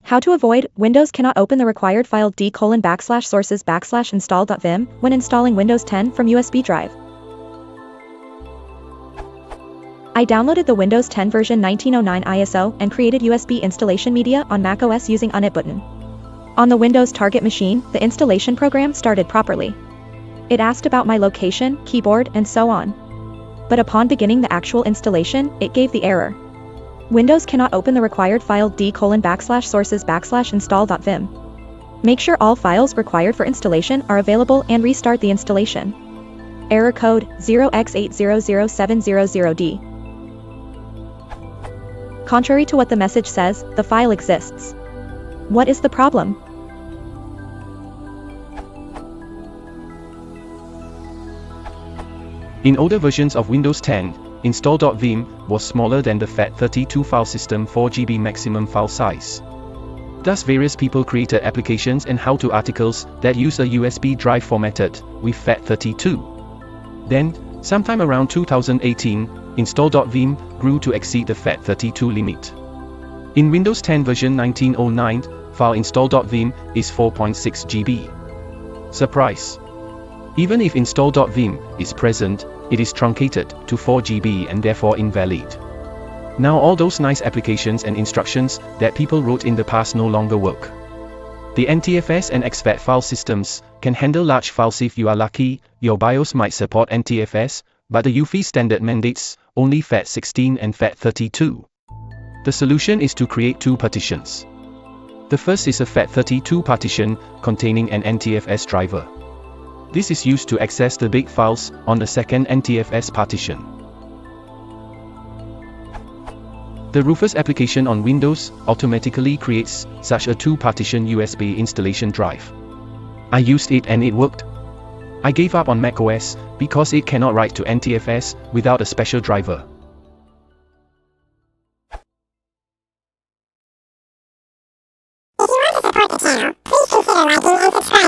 How to avoid Windows cannot open the required file d:/sources/install.vim when installing Windows 10 from USB drive. I downloaded the Windows 10 version 1909 ISO and created USB installation media on macOS using unit button. On the Windows target machine, the installation program started properly. It asked about my location, keyboard, and so on. But upon beginning the actual installation, it gave the error. Windows cannot open the required file d:/sources/install.vim. Make sure all files required for installation are available and restart the installation. Error code 0x800700D. Contrary to what the message says, the file exists. What is the problem? In older versions of Windows 10, Install.wim was smaller than the FAT32 file system 4GB maximum file size. Thus various people created applications and how-to articles that use a USB drive formatted with FAT32. Then, sometime around 2018, Install.wim grew to exceed the FAT32 limit. In Windows 10 version 1909, file Install.wim is 4.6 GB. Surprise! Even if Install.wim is present, it is truncated to 4 GB and therefore invalid. Now all those nice applications and instructions that people wrote in the past no longer work. The NTFS and exFAT file systems can handle large files. If you are lucky, your BIOS might support NTFS, but the UEFI standard mandates only FAT16 and FAT32. The solution is to create two partitions. The first is a FAT32 partition containing an NTFS driver. This is used to access the big files on the second NTFS partition. The Rufus application on Windows automatically creates such a two-partition USB installation drive. I used it and it worked. I gave up on macOS because it cannot write to NTFS without a special driver. If you want to support the channel, please consider liking and subscribing.